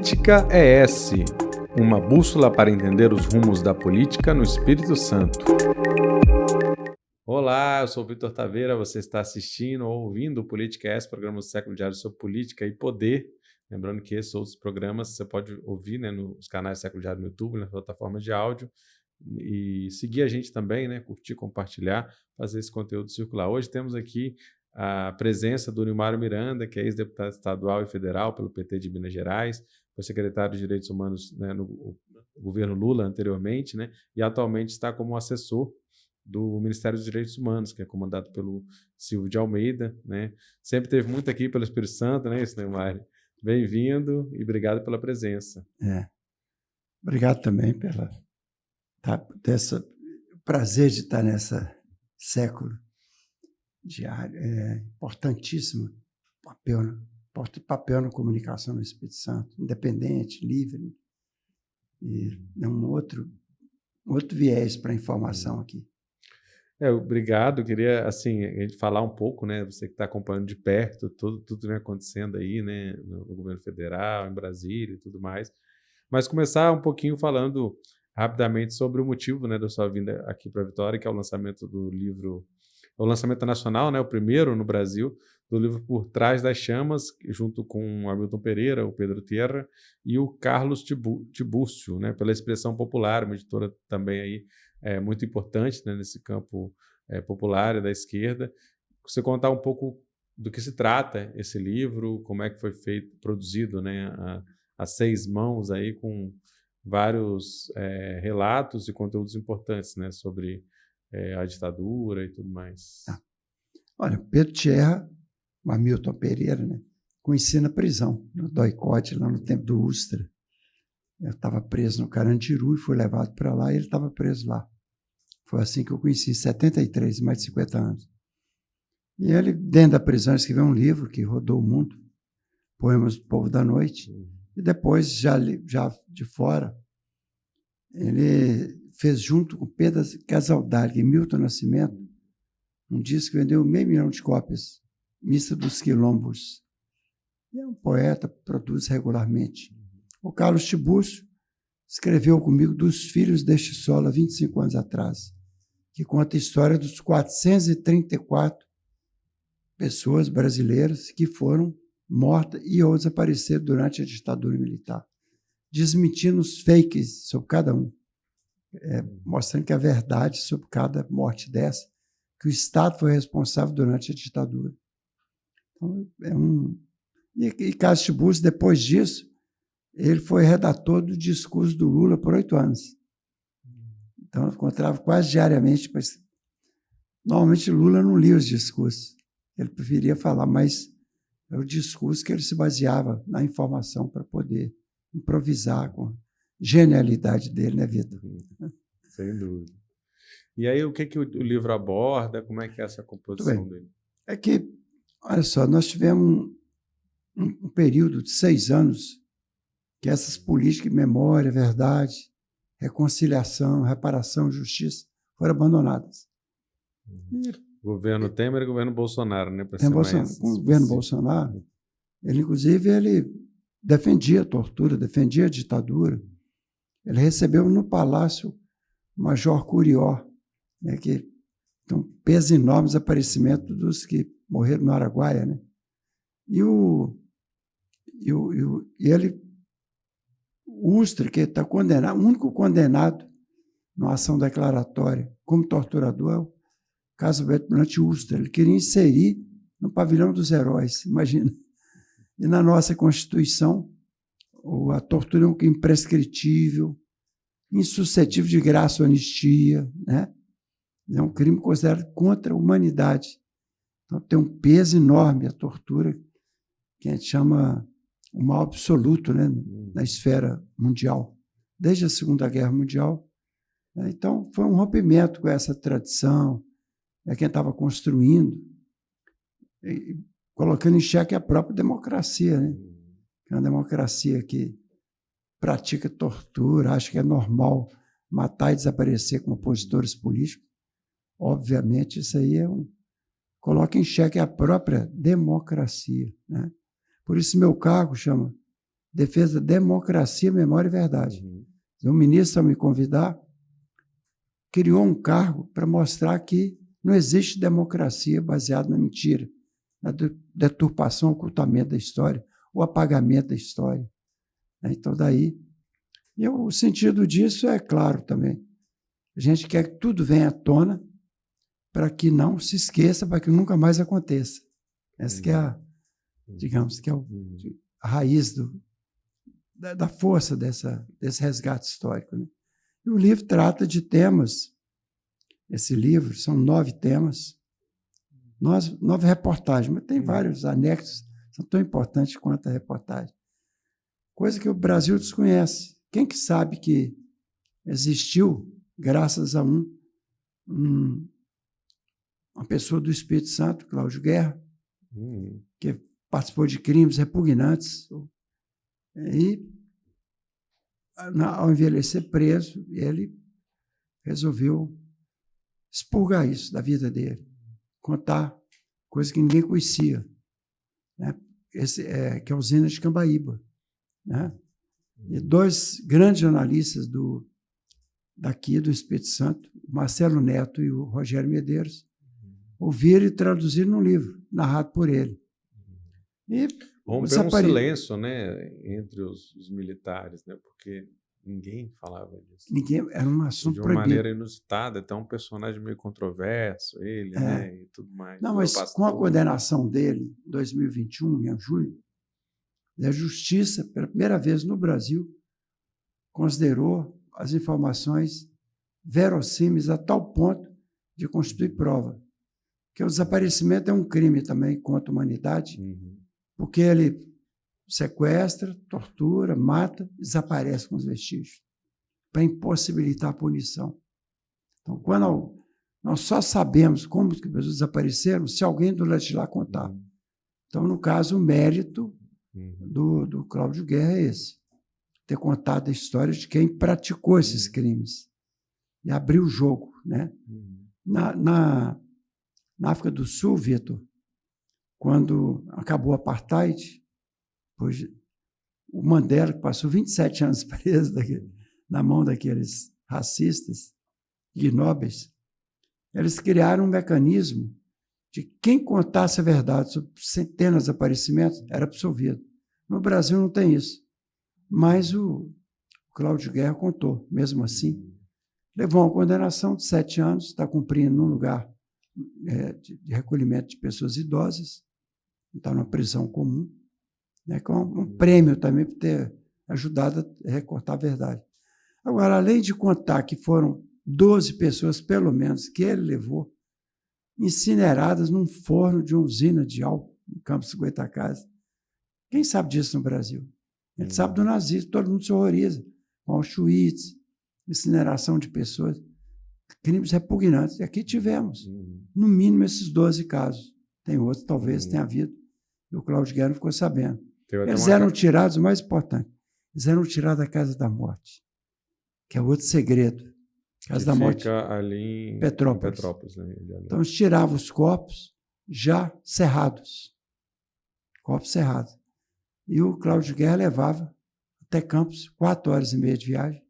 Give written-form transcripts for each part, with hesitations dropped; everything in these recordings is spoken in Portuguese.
Política ES, uma bússola para entender os rumos da política no Espírito Santo. Olá, eu sou o Vitor Taveira, você está assistindo ou ouvindo o Política ES, programa do Século Diário sobre Política e Poder. Lembrando que esses outros programas você pode ouvir, né, nos canais do Século Diário no YouTube, nas plataformas de áudio, e seguir a gente também, né, curtir, compartilhar, fazer esse conteúdo circular. Hoje temos aqui a presença do Nilmário Miranda, que é ex-deputado estadual e federal pelo PT de Minas Gerais, foi secretário de Direitos Humanos, né, no governo Lula anteriormente, né, e atualmente está como assessor do Ministério dos Direitos Humanos, que é comandado pelo Silvio de Almeida, né? Sempre teve muito aqui pelo Espírito Santo, né, isso, Nilmário? Bem-vindo e obrigado pela presença. Obrigado também desse prazer de estar nessa século diário. É importantíssimo papel na comunicação no Espírito Santo, independente, livre, e é um outro viés para a informação aqui. Obrigado. Queria, assim, a gente falar um pouco, né? Você que está acompanhando de perto tudo vem acontecendo aí, né? No governo federal, em Brasília e tudo mais. Mas começar um pouquinho falando rapidamente sobre o motivo, né, da sua vinda aqui para Vitória, que é o lançamento do livro, o lançamento nacional, né? O primeiro no Brasil, do livro Por Trás das Chamas, junto com o Hamilton Pereira, o Pedro Tierra e o Carlos Tibúrcio, né? Pela Expressão Popular, uma editora também aí muito importante, né, nesse campo popular e da esquerda. Você contar um pouco do que se trata esse livro, como é que foi produzido, né, a 6 mãos aí, com vários relatos e conteúdos importantes, né, sobre a ditadura e tudo mais. Olha, Pedro Tierra, o Hamilton Pereira, né, conheci na prisão, no DOI-CODE, lá no tempo do Ustra. Eu estava preso no Carandiru e fui levado para lá e ele estava preso lá. Foi assim que eu conheci, em 73, mais de 50 anos. E ele, dentro da prisão, escreveu um livro que rodou o mundo, Poemas do Povo da Noite. E depois, já de fora, ele fez junto com Pedro Casaldáliga e Milton Nascimento um disco que vendeu 500 mil de cópias, Missa dos Quilombos. E é um poeta, produz regularmente. O Carlos Tibúrcio escreveu comigo Dos Filhos deste Solo, há 25 anos atrás, que conta a história dos 434 pessoas brasileiras que foram mortas e ou desapareceram durante a ditadura militar, desmentindo os fakes sobre cada um, mostrando que a verdade sobre cada morte dessa, que o Estado foi responsável durante a ditadura. Então, E Carlos Tibúrcio, depois disso, ele foi redator do discurso do Lula por 8 anos. Então, eu encontrava quase diariamente, mas normalmente Lula não lia os discursos. Ele preferia falar, mas é o discurso que ele se baseava na informação para poder improvisar com a genialidade dele, né, Vitor? Sem dúvida. E aí, o que o livro aborda? Como é que é essa composição dele? É que, olha só, nós tivemos um período de 6 anos que essas políticas de memória, verdade, reconciliação, reparação, justiça foram abandonadas. Governo Temer e governo Bolsonaro, né? O governo Bolsonaro, ele defendia a tortura, defendia a ditadura. Ele recebeu no Palácio o Major Curió, né, que tem um peso enorme o desaparecimento dos que morreram no Araguaia, né? E ele, o Ustra, que está condenado, o único condenado numa ação declaratória como torturador é o caso Alberto Brant Ustra. Ele queria inserir no pavilhão dos heróis, imagina. E na nossa Constituição, a tortura é um crime imprescritível, insuscetível de graça ou anistia, né? É um crime considerado contra a humanidade. Então, tem um peso enorme a tortura, que a gente chama o mal absoluto, né, na esfera mundial, desde a Segunda Guerra Mundial. Então, foi um rompimento com essa tradição, quem estava construindo, colocando em xeque a própria democracia, né? É uma democracia que pratica tortura, acha que é normal matar e desaparecer com opositores políticos. Obviamente, isso aí coloca em xeque a própria democracia, né? Por isso, meu cargo chama defesa da democracia, memória e verdade. Uhum. O ministro, ao me convidar, criou um cargo para mostrar que não existe democracia baseada na mentira, na deturpação, ocultamento da história, o apagamento da história. Então, daí, o sentido disso é claro também. A gente quer que tudo venha à tona para que não se esqueça, para que nunca mais aconteça. Essa que é a, digamos, que é a raiz da força desse resgate histórico. Né? E o livro trata de temas. Esse livro são 9 temas, 9 reportagens, mas tem vários anexos, são tão importantes quanto a reportagem. Coisa que o Brasil desconhece. Quem que sabe que existiu, graças a uma pessoa do Espírito Santo, Cláudio Guerra, que participou de crimes repugnantes e, ao envelhecer preso, ele resolveu expurgar isso da vida dele, contar coisas que ninguém conhecia, né? Que é a usina de Cambaíba. Né? E 2 grandes jornalistas daqui do Espírito Santo, o Marcelo Neto e o Rogério Medeiros, ouviram e traduziram num livro, narrado por ele. E rompeu um silêncio, né, entre os militares, né, porque ninguém falava disso. Ninguém, era um assunto de uma proibido. maneira inusitada, até um personagem meio controverso, ele, né, e tudo mais. Não, mas com a condenação dele, em 2021, em julho, a Justiça, pela primeira vez no Brasil, considerou as informações verossímeis a tal ponto de constituir prova. Que o desaparecimento é um crime também contra a humanidade, porque ele sequestra, tortura, mata, desaparece com os vestígios, para impossibilitar a punição. Então, quando nós só sabemos como as pessoas desapareceram, se alguém do lado de lá contar. Então, no caso, o mérito do Cláudio Guerra é esse, ter contado a história de quem praticou esses crimes e abriu o jogo. Né? Na África do Sul, Vitor, quando acabou o apartheid, pois o Mandela, que passou 27 anos preso na mão daqueles racistas ignóbeis, eles criaram um mecanismo de quem contasse a verdade sobre centenas de desaparecimentos era absolvido. No Brasil não tem isso, mas o Cláudio Guerra contou, mesmo assim. Levou uma condenação de 7 anos, está cumprindo num lugar de recolhimento de pessoas idosas, está numa prisão comum, né, com um prêmio também por ter ajudado a recortar a verdade. Agora, além de contar que foram 12 pessoas, pelo menos, que ele levou, incineradas num forno de uma usina de álcool, em Campos de Goytacazes. Quem sabe disso no Brasil? A gente sabe do nazismo, todo mundo se horroriza, com Auschwitz, incineração de pessoas, crimes repugnantes. E aqui tivemos, no mínimo, esses 12 casos. Tem outros, talvez tenha havido, e o Cláudio Guerra não ficou sabendo. Eles eram tirados, o mais importante, eles eram tirados da Casa da Morte, que é outro segredo. Casa da Morte fica ali em Petrópolis. Né? Então, eles tiravam os corpos já serrados. Corpos serrados. E o Cláudio Guerra levava até Campos, 4 horas e meia de viagem.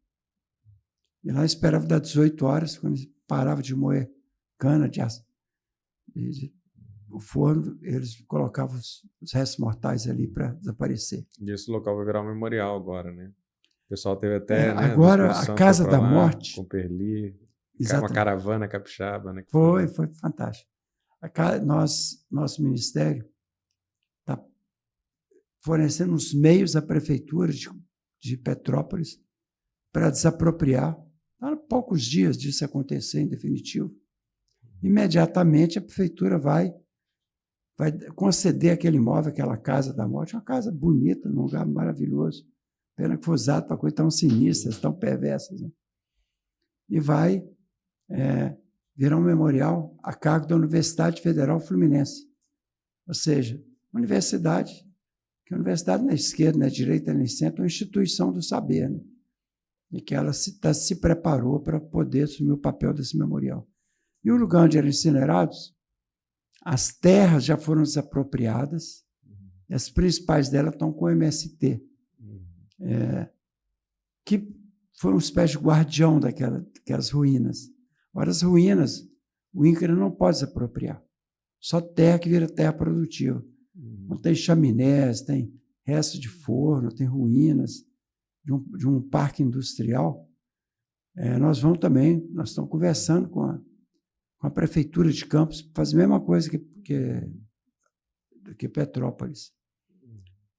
E lá esperava das 18 horas, quando ele parava de moer cana o forno, eles colocavam os restos mortais ali para desaparecer. E esse local vai virar um memorial agora, né? O pessoal teve até... né, agora, a Casa da Morte... Com Perli, exatamente. Uma caravana capixaba. Né, foi fantástico. Nosso ministério está fornecendo os meios à prefeitura de Petrópolis para desapropriar. Há poucos dias disso acontecer, em definitivo. Imediatamente, a prefeitura vai conceder aquele imóvel, aquela Casa da Morte, uma casa bonita, num lugar maravilhoso. Pena que foi usado para coisas tão sinistras, tão perversas. Né? E vai virar um memorial a cargo da Universidade Federal Fluminense. Ou seja, universidade, que a universidade não é esquerda, não é direita, nem centro, é uma instituição do saber, né? E que ela se preparou para poder assumir o papel desse memorial. E o lugar onde eram incinerados, as terras já foram desapropriadas, e as principais delas estão com o MST. que foi uma espécie de guardião daquelas ruínas. Agora, as ruínas, o INCRA não pode se apropriar. Só terra que vira terra produtiva. Não tem chaminés, tem restos de forno, tem ruínas de um parque industrial. Nós estamos conversando com a Prefeitura de Campos para fazer a mesma coisa que Petrópolis.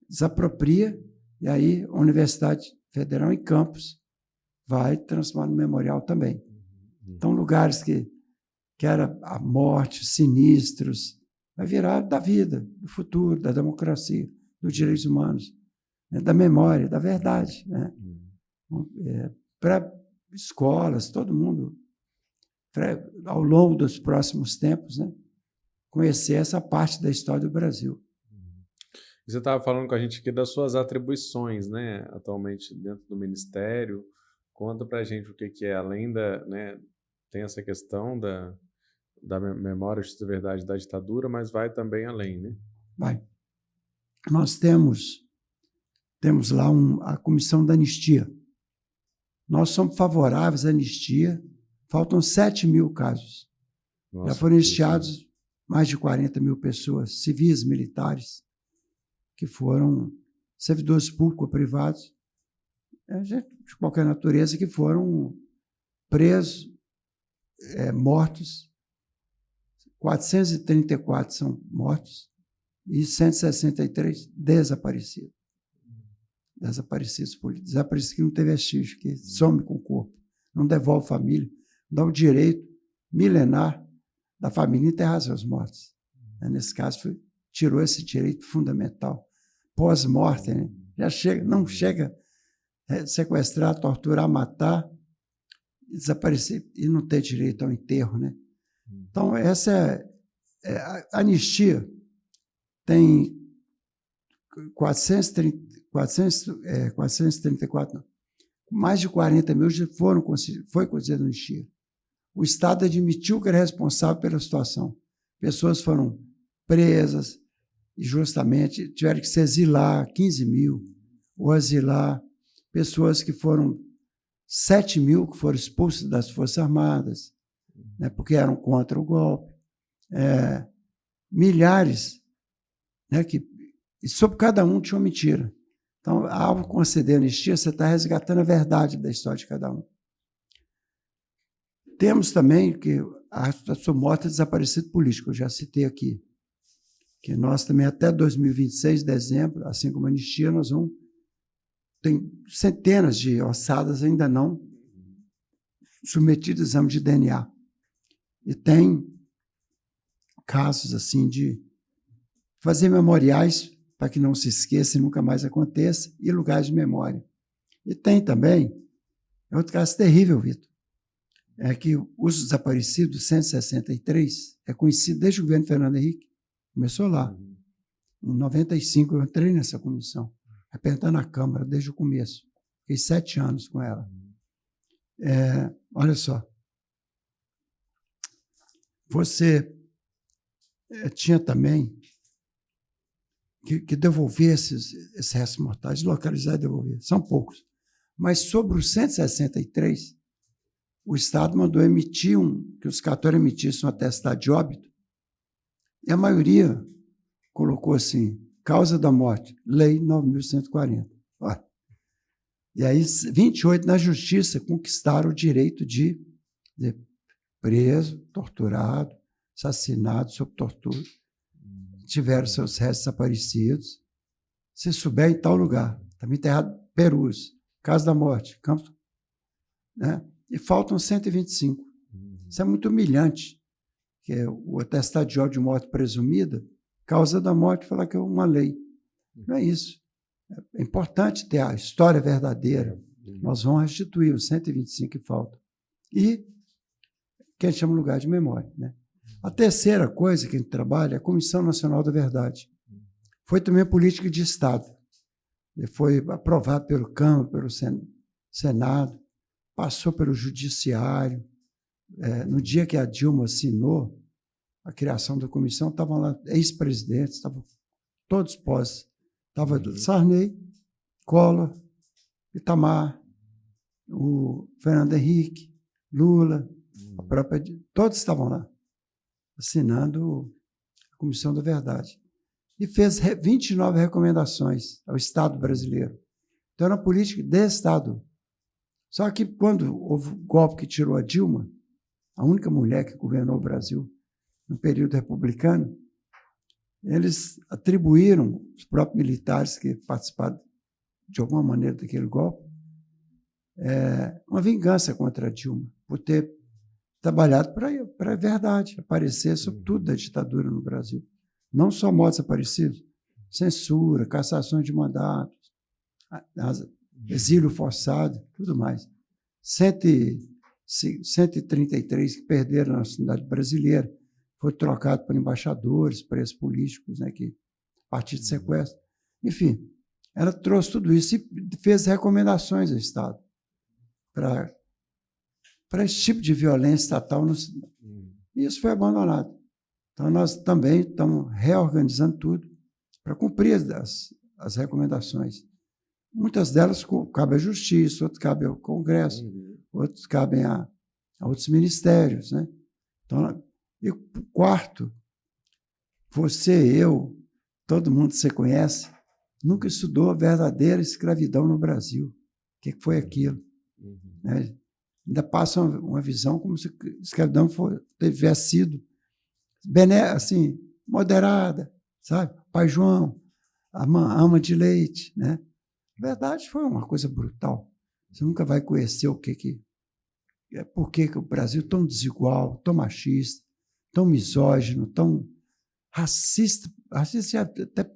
Desapropria, e aí a Universidade Federal em Campos vai transformar no memorial também. Então, lugares que era a morte, sinistros, vai virar da vida, do futuro, da democracia, dos direitos humanos, né, da memória, da verdade, né? Para escolas, todo mundo, ao longo dos próximos tempos, né, conhecer essa parte da história do Brasil. Você estava falando com a gente aqui das suas atribuições, né, atualmente dentro do Ministério. Conta para a gente o que é, além da, né, tem essa questão da memória, justiça e verdade da ditadura, mas vai também além, né? Vai. Nós temos lá a Comissão da Anistia. Nós somos favoráveis à anistia. Faltam 7.000 casos. Nossa, já foram anistiados mais de 40.000 pessoas, civis, militares, que foram servidores públicos ou privados, de qualquer natureza, que foram presos, mortos. 434 são mortos e 163 desaparecidos. Desaparecidos políticos. Desaparecidos que não tem vestígio, que some com o corpo, não devolve família, dá o direito milenar da família enterrar seus mortos. Nesse caso, tirou esse direito fundamental. Pós-morte, né? Não chega a sequestrar, torturar, matar, desaparecer e não ter direito ao enterro, né? Então, essa a anistia tem 434, não, mais de 40.000 já foi concedida anistia. O Estado admitiu que era responsável pela situação. Pessoas foram presas e justamente tiveram que se exilar, 15.000, ou asilar pessoas que foram 7.000 que foram expulsas das Forças Armadas, né, porque eram contra o golpe. Milhares, né, e sobre cada um tinha uma mentira. Então, ao conceder anistia, você está resgatando a verdade da história de cada um. Temos também que a sua morte é desaparecido político, eu já citei aqui, que nós também até 2026, dezembro, assim como a anistia, nós vamos... Tem centenas de ossadas ainda não submetidas a exame de DNA. E tem casos assim de fazer memoriais para que não se esqueça e nunca mais aconteça, e lugares de memória. E tem também, outro caso terrível, Vitor, é que os desaparecidos, 163, é conhecido desde o governo Fernando Henrique, começou lá. Em 95 eu entrei nessa comissão, representando a Câmara desde o começo. Fiquei 7 anos com ela. Olha só, você tinha também que devolver esses restos mortais, localizar e devolver. São poucos. Mas sobre os 163, o Estado mandou emitir que os cartórios emitissem um atestado de óbito, e a maioria colocou assim, causa da morte, Lei 9.140. Olha. E aí, 28 na Justiça conquistaram o direito de preso, torturado, assassinado sob tortura, tiveram seus restos desaparecidos. Se souber, em tal lugar. Também enterrado Perus, Casa da Morte, Campos, né? E faltam 125. Isso é muito humilhante, que é o atestado de óbito de morte presumida, causa da morte, falar que é uma lei. Não é isso. É importante ter a história verdadeira. Nós vamos restituir os 125 que faltam. E que a gente chama de lugar de memória, né? A terceira coisa que a gente trabalha é a Comissão Nacional da Verdade. Foi também política de Estado. Foi aprovado pelo Câmara, pelo Senado, passou pelo Judiciário. No dia que a Dilma assinou a criação da comissão, estavam lá ex-presidentes, estavam todos pós. Estava Sarney, Collor, Itamar, o Fernando Henrique, Lula, a própria, todos estavam lá, assinando a Comissão da Verdade. E fez 29 recomendações ao Estado brasileiro. Então, era uma política de Estado. Só que, quando houve o golpe que tirou a Dilma, a única mulher que governou o Brasil no período republicano, eles atribuíram, os próprios militares que participaram de alguma maneira daquele golpe, uma vingança contra a Dilma, por ter trabalhado para a verdade, aparecer sobre tudo da ditadura no Brasil. Não só modos aparecidos, censura, cassações de mandatos, exílio forçado, tudo mais. 133 que perderam a nacionalidade brasileira, foi trocado por embaixadores, presos políticos, né, que, a partir de sequestro. Enfim, ela trouxe tudo isso e fez recomendações ao Estado para esse tipo de violência estatal. E isso foi abandonado. Então, nós também estamos reorganizando tudo para cumprir as recomendações. Muitas delas cabem à Justiça, outras cabem ao Congresso, outras cabem a outros ministérios, né? Então, e quarto, você, eu, todo mundo que você conhece, nunca estudou a verdadeira escravidão no Brasil. O que foi aquilo? Né? Ainda passa uma visão como se a escravidão tivesse sido assim, moderada, sabe? Pai João, a ama de leite, né? Na verdade, foi uma coisa brutal. Você nunca vai conhecer por que o Brasil é tão desigual, tão machista, tão misógino, tão racista até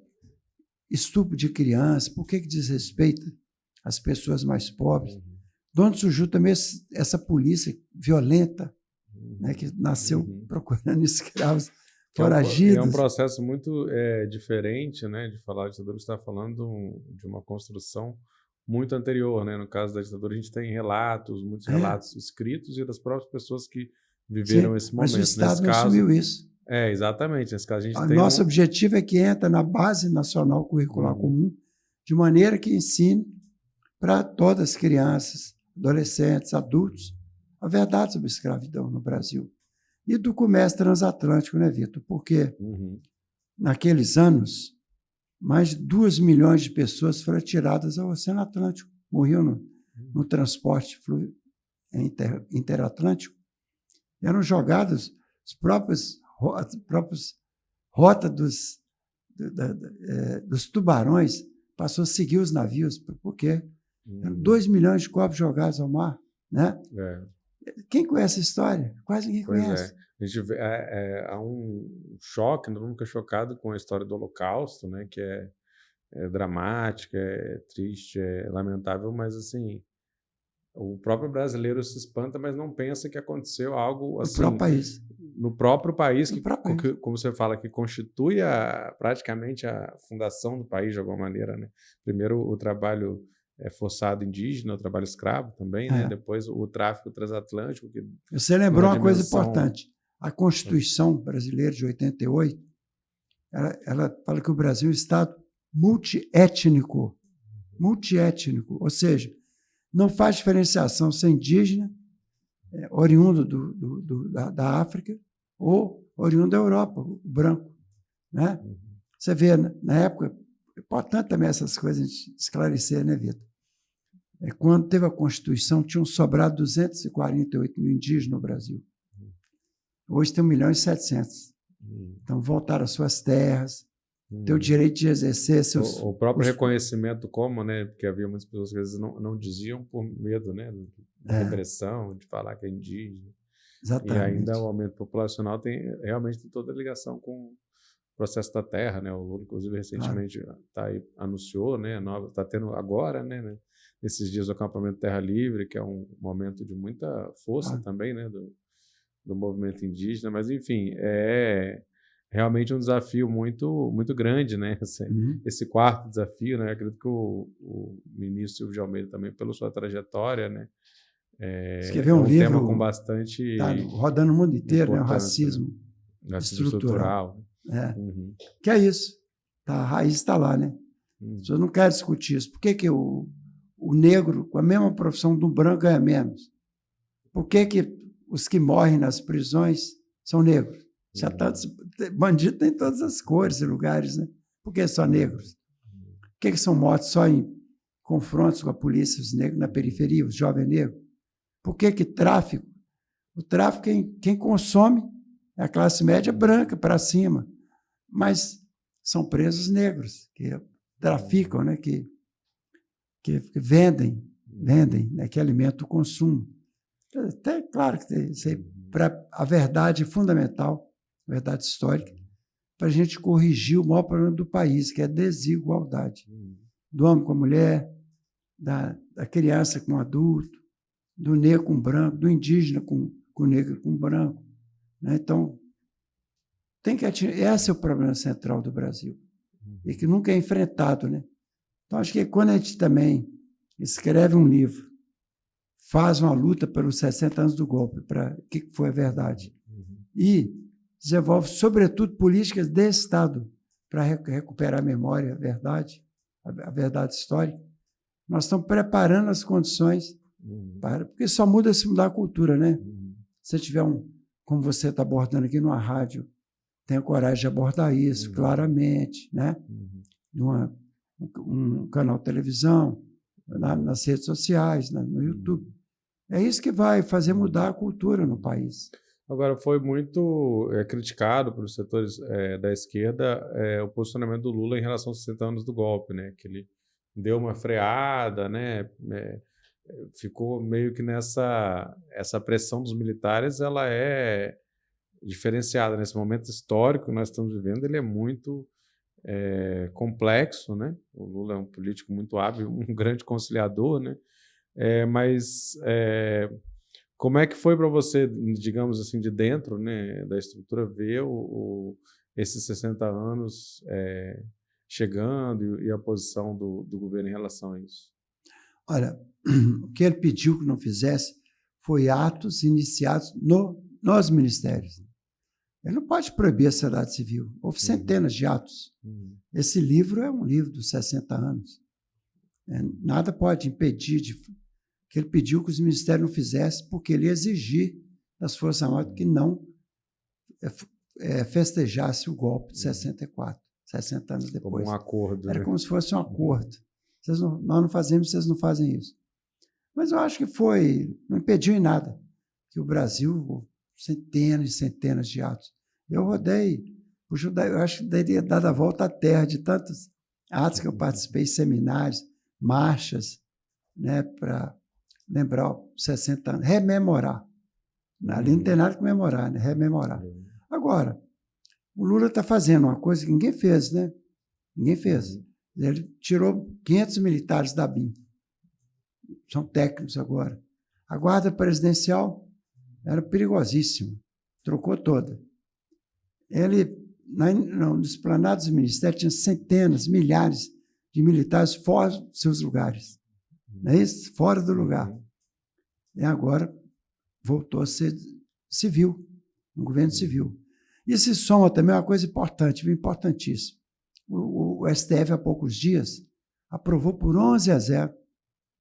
estupro de criança, por que desrespeita as pessoas mais pobres? De onde surgiu também essa polícia violenta, né, que nasceu procurando escravos foragidos. É um processo muito diferente, né, de falar de ditadura. Você está falando de uma construção muito anterior, né? No caso da ditadura, a gente tem muitos relatos escritos e das próprias pessoas que viveram esse momento. Mas o Estado não assumiu isso. Exatamente. Nesse caso, a gente tem nosso objetivo é que entra na Base Nacional Curricular Comum, de maneira que ensine para todas as crianças, adolescentes, adultos, a verdade sobre a escravidão no Brasil. E do comércio transatlântico, né, Vitor? Porque naqueles anos, mais de 2 milhões de pessoas foram tiradas ao Oceano Atlântico, morriam no transporte interatlântico. Eram jogadas as próprias rotas dos tubarões, passou a seguir os navios, porque eram 2 milhões de corpos jogados ao mar. Né? Quem conhece a história? Quase ninguém conhece. A gente vê, há um choque, todo mundo fica chocado com a história do Holocausto, né, que é dramática, é triste, é lamentável, mas assim, o próprio brasileiro se espanta, mas não pensa que aconteceu algo assim no próprio país, que, como você fala, que constitui praticamente a fundação do país de alguma maneira, né? Primeiro o trabalho forçado indígena, o trabalho escravo também, né? Depois o tráfico transatlântico. Você lembrou uma coisa importante. A Constituição brasileira de 88, ela fala que o Brasil é um Estado multiétnico, ou seja, não faz diferenciação se é indígena, oriundo da África, ou oriundo da Europa, o branco. Né? Você vê, na época, é importante também essas coisas a gente esclarecer, né, Vitor? Quando teve a Constituição, tinham sobrado 248 mil indígenas no Brasil. Hoje tem 1.700.000. Então, voltaram às suas terras, ter o direito de exercer seus... O próprio reconhecimento como, né? Porque havia muitas pessoas que às vezes não diziam por medo, né? De repressão, de falar que é indígena. Exatamente. E ainda o aumento populacional realmente tem toda a ligação com o processo da terra, né? O Lula, inclusive, recentemente anunciou, né? Está tendo agora, né? Nesses dias, o acampamento Terra Livre, que é um momento de muita força também, né? Do movimento indígena, mas enfim, é realmente um desafio muito, muito grande, né? Esse quarto desafio, né? Eu acredito que o ministro Silvio de Almeida também, pela sua trajetória, né? Escreveu um livro tema com bastante... Tá rodando o mundo inteiro, né? O racismo estrutural. Que é isso. A raiz está lá, né? As pessoas não querem discutir isso. Por que o o negro com a mesma profissão do branco ganha menos? Por que os que morrem nas prisões são negros? Já tantos bandidos tem todas as cores e lugares, né? Por que só negros? Por que são mortos só em confrontos com a polícia, os negros na periferia, os jovens negros? Por que tráfico? O tráfico, quem consome é a classe média branca para cima, mas são presos negros, que traficam, né? que vendem, né? Que alimenta o consumo. Até claro que isso aí, para a verdade fundamental, a verdade histórica, para a gente corrigir o maior problema do país, que é a desigualdade. Do homem com a mulher, da criança com o adulto, do negro com o branco, do indígena com o negro e com o branco. Né? Então, tem que atingir. Esse é o problema central do Brasil, e que nunca é enfrentado. Né? Então, acho que quando a gente também escreve um livro, faz uma luta pelos 60 anos do golpe, para o que foi a verdade, e desenvolve, sobretudo, políticas de Estado para recuperar a memória, a verdade histórica, nós estamos preparando as condições porque só muda se mudar a cultura, né? Se tiver como você está abordando aqui numa rádio, tenha coragem de abordar isso claramente, né? Um canal de televisão, nas redes sociais, no YouTube. É isso que vai fazer mudar a cultura no país. Agora, foi muito criticado pelos setores da esquerda o posicionamento do Lula em relação aos 60 anos do golpe, né? Que ele deu uma freada, né? Ficou meio que essa pressão dos militares, ela é diferenciada nesse momento histórico que nós estamos vivendo, ele é muito complexo, né? O Lula é um político muito hábil, um grande conciliador, né? Mas como é que foi para você, digamos assim, de dentro, né, da estrutura, ver esses 60 anos chegando e a posição do governo em relação a isso? Olha, o que ele pediu que não fizesse foi atos iniciados nos ministérios. Ele não pode proibir a sociedade civil. Houve centenas de atos. Esse livro é um livro dos 60 anos. Nada pode impedir que ele pediu que os ministérios não fizessem, porque ele ia exigir das Forças Armadas que não festejasse o golpe de 64, 60 anos depois. Como um acordo. Era né? como se fosse um acordo. Nós não fazemos, vocês não fazem isso. Mas eu acho que não impediu em nada que o Brasil, centenas e centenas de atos. Eu rodei, eu acho que teria dado a volta à terra de tantos atos que eu participei, seminários, marchas, né, para lembrar os 60 anos, rememorar. Ali não tem nada que comemorar, né? Rememorar. Agora, o Lula está fazendo uma coisa que ninguém fez, né? Ninguém fez. Ele tirou 500 militares da BIM. São técnicos agora. A guarda presidencial era perigosíssima. Trocou toda. Ele, nos esplanados do ministério, tinha centenas, milhares de militares fora dos seus lugares. Não é isso? Fora do lugar. E agora voltou a ser civil, um governo civil. E se soma também uma coisa importante, importantíssima. O STF, há poucos dias, aprovou por 11-0,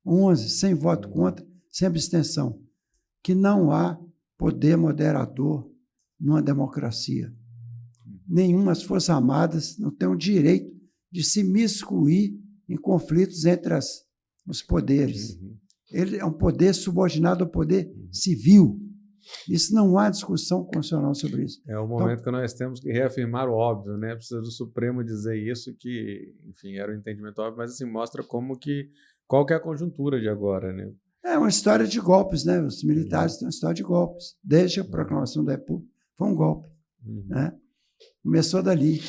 11, sem voto contra, sem abstenção, que não há poder moderador numa democracia. Nenhuma das Forças Armadas não tem o direito de se miscuir em conflitos entre os poderes. Ele é um poder subordinado ao poder civil. Isso não há discussão constitucional sobre isso. É o momento que nós temos que reafirmar o óbvio, né? Precisa do Supremo dizer isso, que, enfim, era um entendimento óbvio, mas assim, mostra qual que é a conjuntura de agora, né? É uma história de golpes, né? Os militares têm uma história de golpes. Desde a proclamação da República, foi um golpe. Né? Começou dali.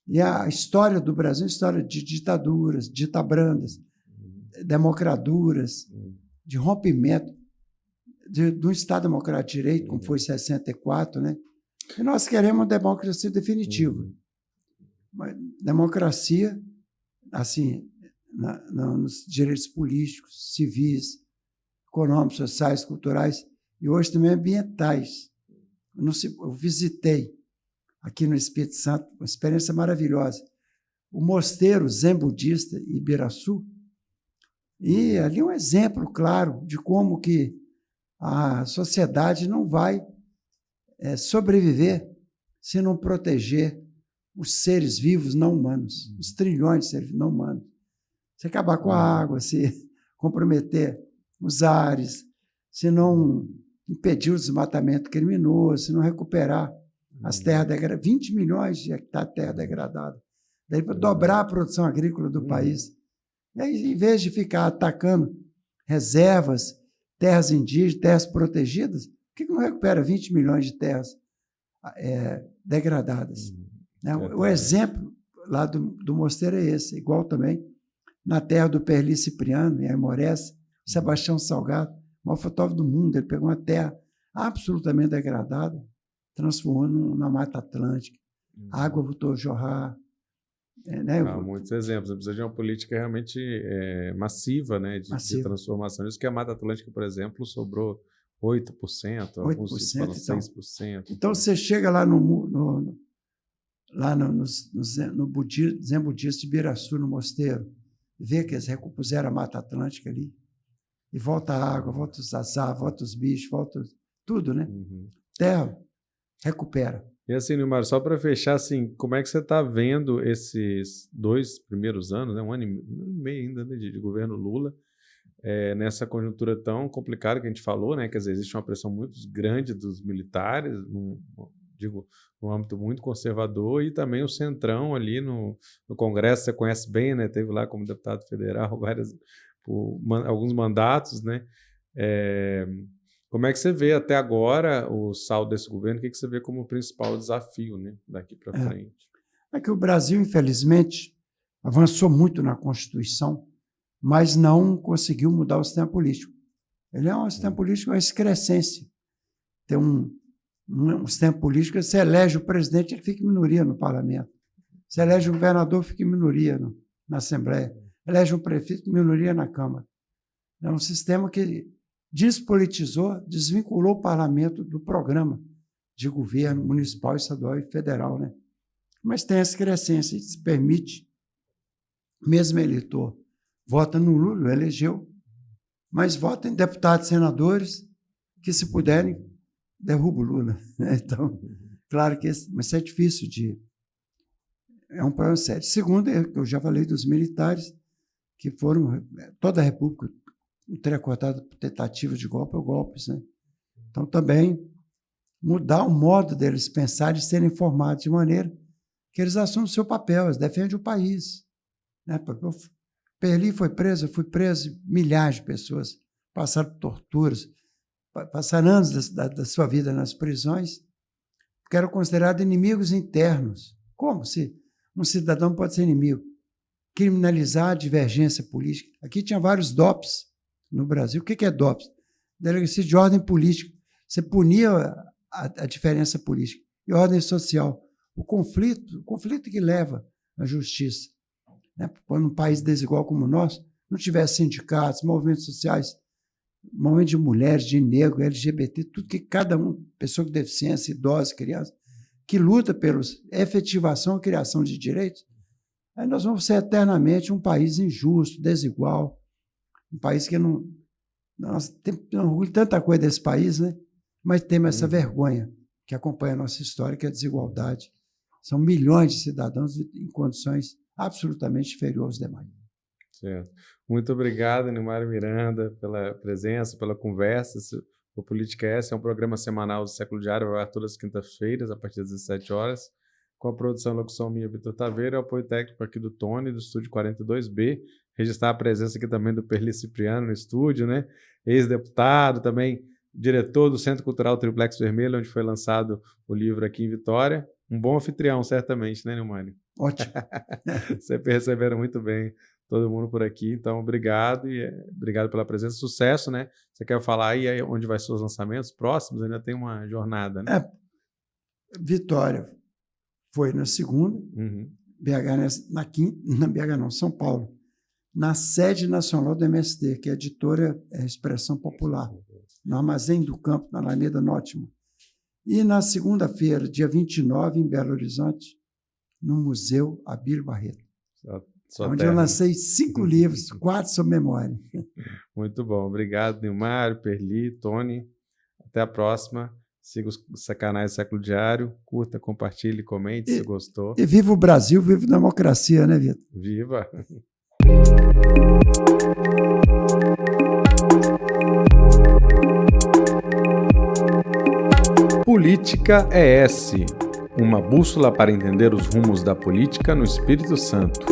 E a história do Brasil é uma história de ditaduras, ditabrandas, democraduras, de rompimento de um Estado democrático de direito, como foi em 64, né? E nós queremos uma democracia definitiva. Uma democracia, assim, nos direitos políticos, civis, econômicos, sociais, culturais e hoje também ambientais. Eu visitei aqui no Espírito Santo, uma experiência maravilhosa. O mosteiro zen budista em Ibiraçu E ali um exemplo claro de como que a sociedade não vai sobreviver se não proteger os seres vivos não humanos, os trilhões de seres não humanos. Se acabar com a água, se comprometer os ares, se não impedir o desmatamento criminoso, se não recuperar as terras degradadas, 20 milhões de hectares de terra degradada, daí para dobrar a produção agrícola do país. E aí, em vez de ficar atacando reservas, terras indígenas, terras protegidas, por que não recupera 20 milhões de terras degradadas? O exemplo lá do Mosteiro é esse, igual também na terra do Perli Cipriano, em Aimorés, Sebastião Salgado, o maior fotógrafo do mundo, ele pegou uma terra absolutamente degradada, transformou na Mata Atlântica, a água voltou a jorrar. Há muitos exemplos. Precisa de uma política realmente massiva, né, de transformação. Isso que a Mata Atlântica, por exemplo, sobrou 8%, alguns falam 6%. Então, você chega lá no Zen Budista de Ibiraçu, no mosteiro, vê que eles recompuseram a Mata Atlântica ali, e volta a água, volta os azar, volta os bichos, volta tudo, né? Terra recupera. E assim, Nilmar, só para fechar, assim, como é que você está vendo esses 2 primeiros anos, né, 1 ano e meio ainda, né, de governo Lula, nessa conjuntura tão complicada que a gente falou, né? Quer dizer, existe uma pressão muito grande dos militares, num âmbito muito conservador, e também o centrão ali no Congresso, você conhece bem, né? Teve lá como deputado federal alguns mandatos, né? Como é que você vê até agora o saldo desse governo? O que você vê como o principal desafio, né, daqui para frente? É que o Brasil, infelizmente, avançou muito na Constituição, mas não conseguiu mudar o sistema político. Ele é um sistema político, uma excrescência. Tem um sistema político, você elege o presidente, ele fica em minoria no parlamento. Você elege o governador, fica em minoria na Assembleia. Elege um prefeito, minoria na Câmara. É um sistema que despolitizou, desvinculou o parlamento do programa de governo municipal, estadual e federal, né? Mas tem essa crescência, isso permite, mesmo eleitor, vota no Lula, elegeu, mas vota em deputados e senadores que, se puderem, derrubam o Lula. Então, claro que mas isso é difícil é um problema sério. Segundo, eu já falei dos militares, que foram, toda a República entrecortada por tentativas de golpe ou golpes, né? Então, também mudar o modo deles pensar e serem informados de maneira que eles assumam o seu papel, eles defendem o país, né? Perli foi preso, eu fui preso, milhares de pessoas passaram por torturas, passaram anos da sua vida nas prisões, porque eram considerados inimigos internos. Como se um cidadão pode ser inimigo? Criminalizar a divergência política. Aqui tinha vários DOPs no Brasil. O que é DOPs? Delegacia de ordem política. Você punia a diferença política. E ordem social. O conflito que leva à justiça. Né? Quando um país desigual como o nosso não tivesse sindicatos, movimentos sociais, movimento de mulheres, de negros, LGBT, tudo que cada um, pessoa com deficiência, idosa, criança, que luta pela efetivação e criação de direitos, aí nós vamos ser eternamente um país injusto, desigual, um país que não... Nós temos orgulho de tanta coisa desse país, né? Mas temos essa vergonha que acompanha a nossa história, que é a desigualdade. São milhões de cidadãos em condições absolutamente inferiores aos demais. Certo. Muito obrigado, Nilmar Miranda, pela presença, pela conversa. O Política é um programa semanal do Século Diário, vai todas as quintas-feiras, a partir das 17 horas, com a produção e locução minha, Vitor Taveira, e o apoio técnico aqui do Tony, do Estúdio 42B. Registrar a presença aqui também do Perli Cipriano no estúdio, né? Ex-deputado, também diretor do Centro Cultural Triplex Vermelho, onde foi lançado o livro aqui em Vitória. Um bom anfitrião, certamente, né, Nilmar? Ótimo. Sempre receberam muito bem todo mundo por aqui, então obrigado e obrigado pela presença, sucesso, né? Você quer falar aí onde vai ser os lançamentos próximos? Ainda tem uma jornada, né? Vitória foi na segunda, BH na quinta, na BH não, São Paulo, na sede nacional do MST, que é a editora Expressão Popular, no Armazém do Campo, na Alameda Nótimo. E na segunda-feira, dia 29, em Belo Horizonte, no Museu Abílio Barreto. Sua onde terra. eu lancei 5 livros, 4 sobre memória. Muito bom. Obrigado, Nilmar, Perli, Tony. Até a próxima. Siga os canais do Século Diário. Curta, compartilhe, comente se gostou. E viva o Brasil, viva a democracia, né, Vitor? Viva! Política ES, uma bússola para entender os rumos da política no Espírito Santo.